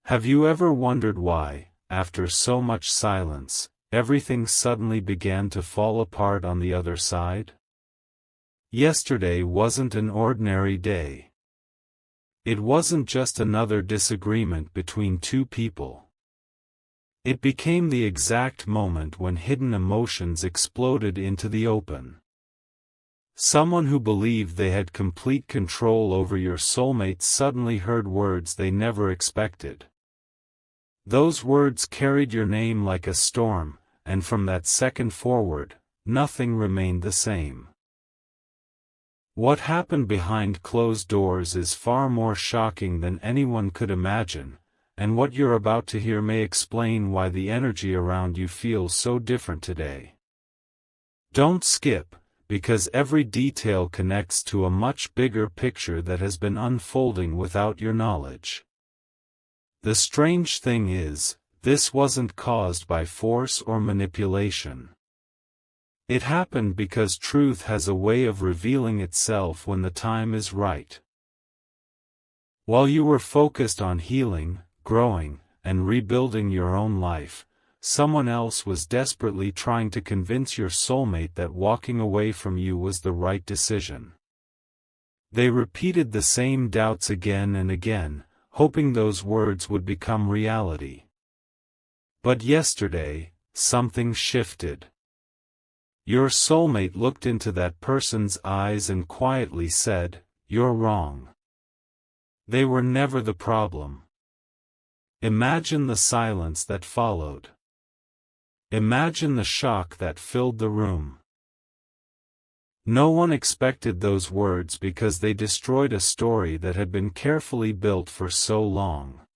Have you ever wondered why, after so much silence, everything suddenly began to fall apart on the other side? Yesterday wasn't an ordinary day. It wasn't just another disagreement between two people. It became the exact moment when hidden emotions exploded into the open. Someone who believed they had complete control over your soulmate suddenly heard words they never expected. Those words carried your name like a storm, and from that second forward, nothing remained the same. What happened behind closed doors is far more shocking than anyone could imagine, and what you're about to hear may explain why the energy around you feels so different today. Don't skip, because every detail connects to a much bigger picture that has been unfolding without your knowledge. The strange thing is, this wasn't caused by force or manipulation. It happened because truth has a way of revealing itself when the time is right. While you were focused on healing, growing, and rebuilding your own life, someone else was desperately trying to convince your soulmate that walking away from you was the right decision. They repeated the same doubts again and again, hoping those words would become reality. But yesterday, something shifted. Your soulmate looked into that person's eyes and quietly said, "You're wrong." They were never the problem. Imagine the silence that followed. Imagine the shock that filled the room. No one expected those words because they destroyed a story that had been carefully built for so long.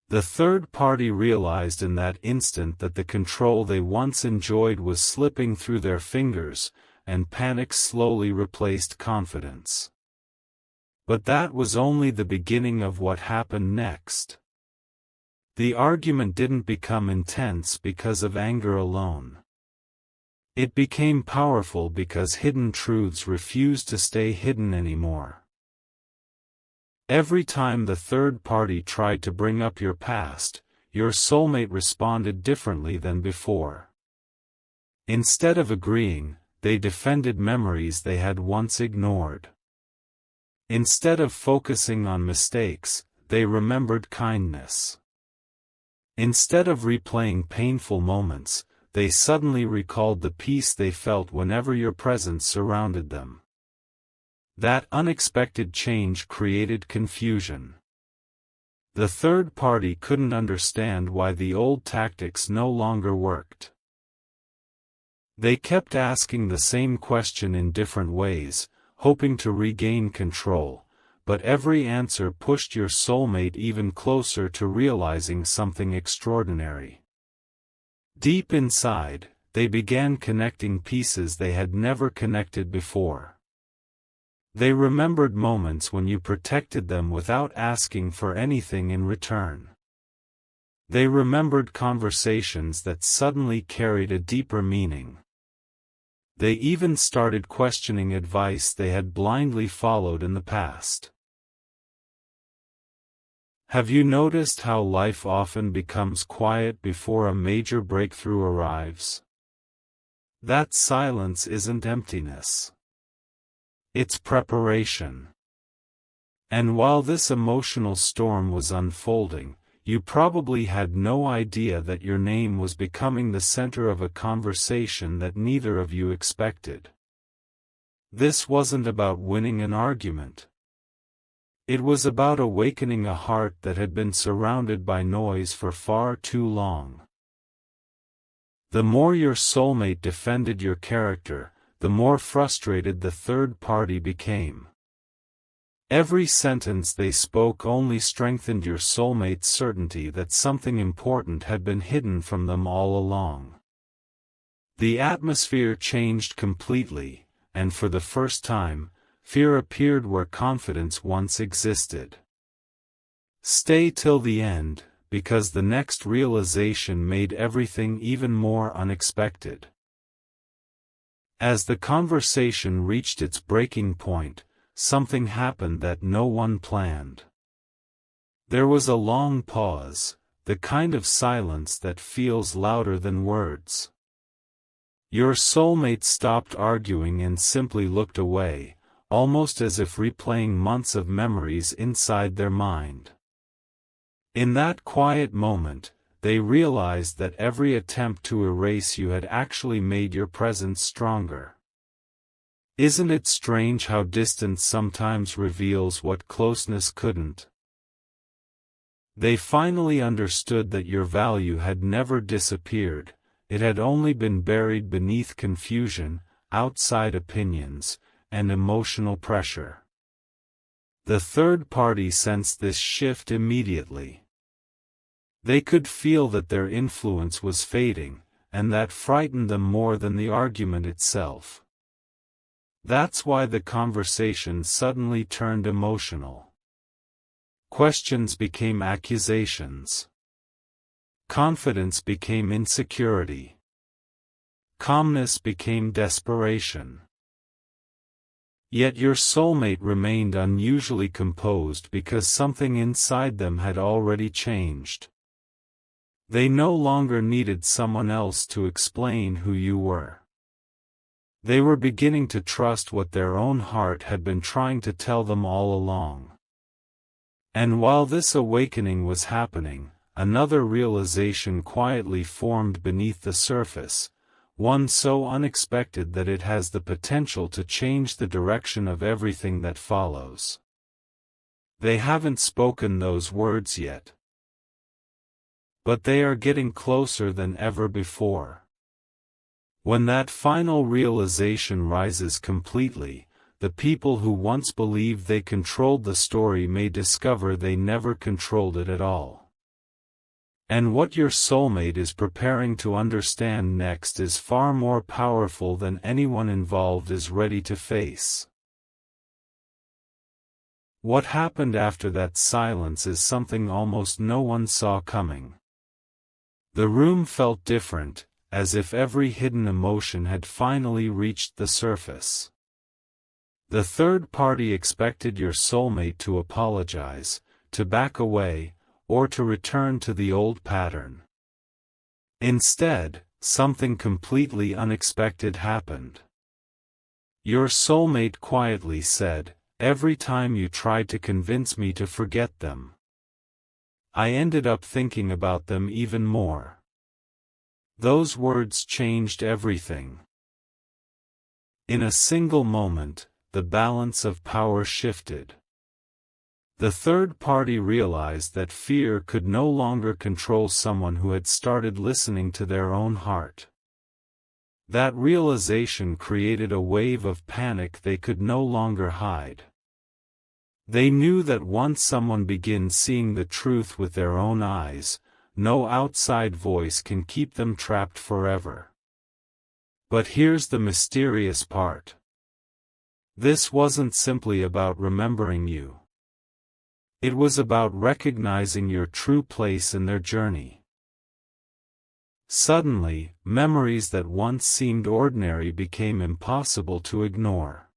The third party realized in that instant that the control they once enjoyed was slipping through their fingers, and panic slowly replaced confidence. But that was only the beginning of what happened next. The argument didn't become intense because of anger alone. It became powerful because hidden truths refused to stay hidden anymore. Every time the third party tried to bring up your past, your soulmate responded differently than before. Instead of agreeing, they defended memories they had once ignored. Instead of focusing on mistakes, they remembered kindness. Instead of replaying painful moments, they suddenly recalled the peace they felt whenever your presence surrounded them. That unexpected change created confusion. The third party couldn't understand why the old tactics no longer worked. They kept asking the same question in different ways, hoping to regain control, but every answer pushed your soulmate even closer to realizing something extraordinary. Deep inside, they began connecting pieces they had never connected before. They remembered moments when you protected them without asking for anything in return. They remembered conversations that suddenly carried a deeper meaning. They even started questioning advice they had blindly followed in the past. Have you noticed how life often becomes quiet before a major breakthrough arrives? That silence isn't emptiness. It's preparation. And while this emotional storm was unfolding, you probably had no idea that your name was becoming the center of a conversation that neither of you expected. This wasn't about winning an argument. It was about awakening a heart that had been surrounded by noise for far too long. The more your soulmate defended your character, the more frustrated the third party became. Every sentence they spoke only strengthened your soulmate's certainty that something important had been hidden from them all along. The atmosphere changed completely, and for the first time, fear appeared where confidence once existed. Stay till the end, because the next realization made everything even more unexpected. As the conversation reached its breaking point, something happened that no one planned. There was a long pause, the kind of silence that feels louder than words. Your soulmate stopped arguing and simply looked away, almost as if replaying months of memories inside their mind. In that quiet moment, they realized that every attempt to erase you had actually made your presence stronger. Isn't it strange how distance sometimes reveals what closeness couldn't? They finally understood that your value had never disappeared, it had only been buried beneath confusion, outside opinions, and emotional pressure. The third party sensed this shift immediately. They could feel that their influence was fading, and that frightened them more than the argument itself. That's why the conversation suddenly turned emotional. Questions became accusations. Confidence became insecurity. Calmness became desperation. Yet your soulmate remained unusually composed because something inside them had already changed. They no longer needed someone else to explain who you were. They were beginning to trust what their own heart had been trying to tell them all along. And while this awakening was happening, another realization quietly formed beneath the surface, one so unexpected that it has the potential to change the direction of everything that follows. They haven't spoken those words yet. But they are getting closer than ever before. When that final realization rises completely, the people who once believed they controlled the story may discover they never controlled it at all. And what your soulmate is preparing to understand next is far more powerful than anyone involved is ready to face. What happened after that silence is something almost no one saw coming. The room felt different, as if every hidden emotion had finally reached the surface. The third party expected your soulmate to apologize, to back away, or to return to the old pattern. Instead, something completely unexpected happened. Your soulmate quietly said, "Every time you tried to convince me to forget them, I ended up thinking about them even more." Those words changed everything. In a single moment, the balance of power shifted. The third party realized that fear could no longer control someone who had started listening to their own heart. That realization created a wave of panic they could no longer hide. They knew that once someone begins seeing the truth with their own eyes, no outside voice can keep them trapped forever. But here's the mysterious part. This wasn't simply about remembering you. It was about recognizing your true place in their journey. Suddenly, memories that once seemed ordinary became impossible to ignore.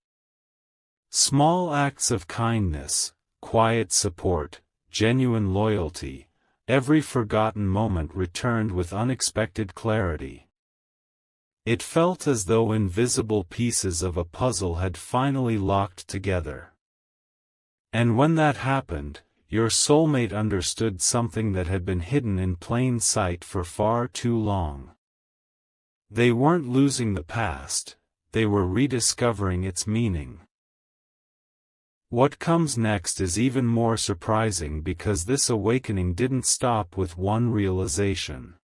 Small acts of kindness, quiet support, genuine loyalty, every forgotten moment returned with unexpected clarity. It felt as though invisible pieces of a puzzle had finally locked together. And when that happened, your soulmate understood something that had been hidden in plain sight for far too long. They weren't losing the past, they were rediscovering its meaning. What comes next is even more surprising because this awakening didn't stop with one realization.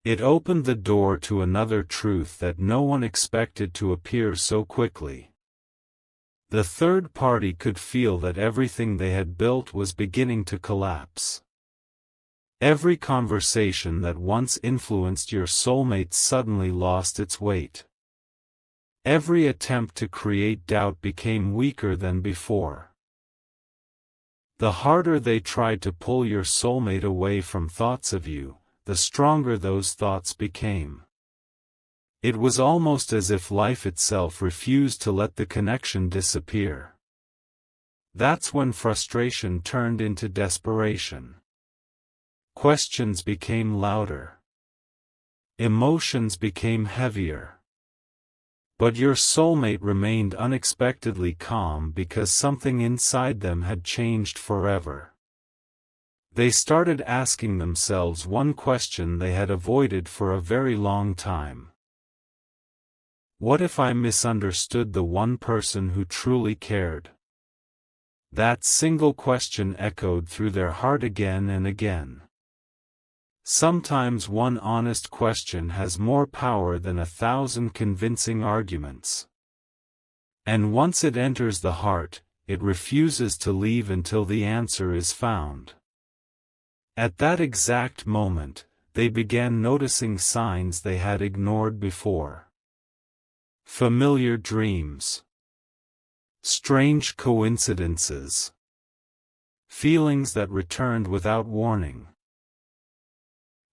It opened the door to another truth that no one expected to appear so quickly. The third party could feel that everything they had built was beginning to collapse. Every conversation that once influenced your soulmate suddenly lost its weight. Every attempt to create doubt became weaker than before. The harder they tried to pull your soulmate away from thoughts of you, the stronger those thoughts became. It was almost as if life itself refused to let the connection disappear. That's when frustration turned into desperation. Questions became louder. Emotions became heavier. But your soulmate remained unexpectedly calm because something inside them had changed forever. They started asking themselves one question they had avoided for a very long time. What if I misunderstood the one person who truly cared? That single question echoed through their heart again and again. Sometimes one honest question has more power than 1,000 convincing arguments. And once it enters the heart, it refuses to leave until the answer is found. At that exact moment, they began noticing signs they had ignored before. Familiar dreams. Strange coincidences. Feelings that returned without warning.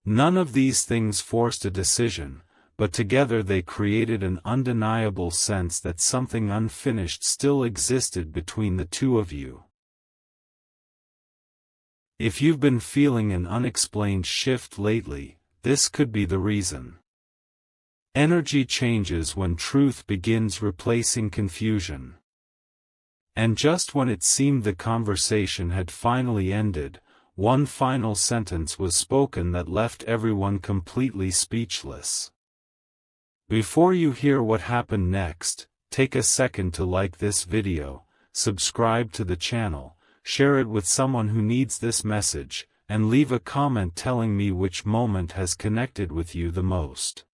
None of these things forced a decision, but together they created an undeniable sense that something unfinished still existed between the two of you. If you've been feeling an unexplained shift lately, this could be the reason. Energy changes when truth begins replacing confusion. And just when it seemed the conversation had finally ended, one final sentence was spoken that left everyone completely speechless. Before you hear what happened next, take a second to like this video, subscribe to the channel, share it with someone who needs this message, and leave a comment telling me which moment has connected with you the most.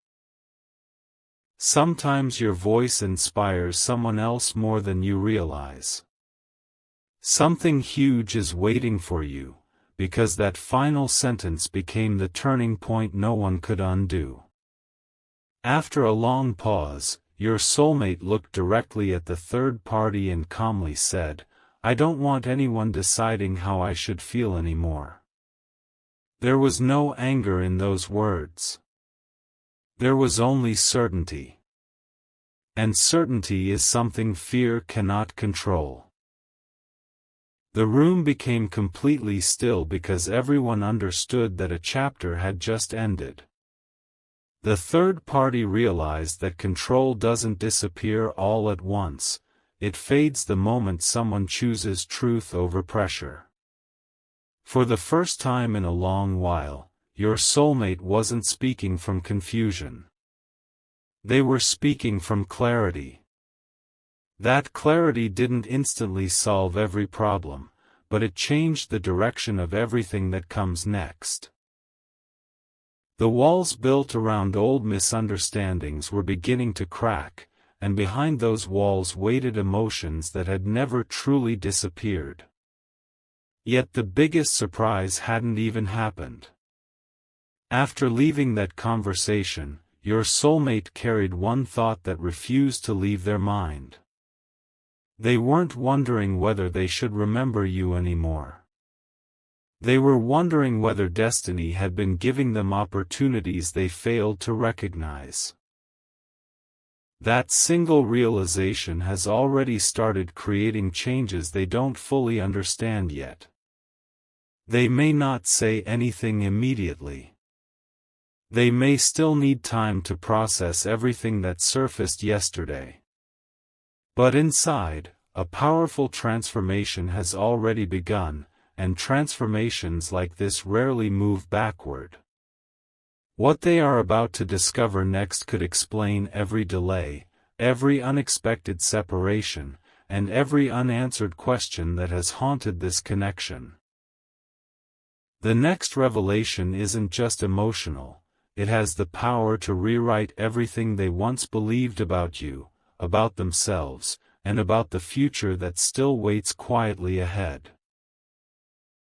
Sometimes your voice inspires someone else more than you realize. Something huge is waiting for you, because that final sentence became the turning point no one could undo. After a long pause, your soulmate looked directly at the third party and calmly said, "I don't want anyone deciding how I should feel anymore." There was no anger in those words. There was only certainty. And certainty is something fear cannot control. The room became completely still because everyone understood that a chapter had just ended. The third party realized that control doesn't disappear all at once, it fades the moment someone chooses truth over pressure. For the first time in a long while, your soulmate wasn't speaking from confusion. They were speaking from clarity. That clarity didn't instantly solve every problem, but it changed the direction of everything that comes next. The walls built around old misunderstandings were beginning to crack, and behind those walls waited emotions that had never truly disappeared. Yet the biggest surprise hadn't even happened. After leaving that conversation, your soulmate carried one thought that refused to leave their mind. They weren't wondering whether they should remember you anymore. They were wondering whether destiny had been giving them opportunities they failed to recognize. That single realization has already started creating changes they don't fully understand yet. They may not say anything immediately. They may still need time to process everything that surfaced yesterday. But inside, a powerful transformation has already begun, and transformations like this rarely move backward. What they are about to discover next could explain every delay, every unexpected separation, and every unanswered question that has haunted this connection. The next revelation isn't just emotional, it has the power to rewrite everything they once believed about you, about themselves, and about the future that still waits quietly ahead.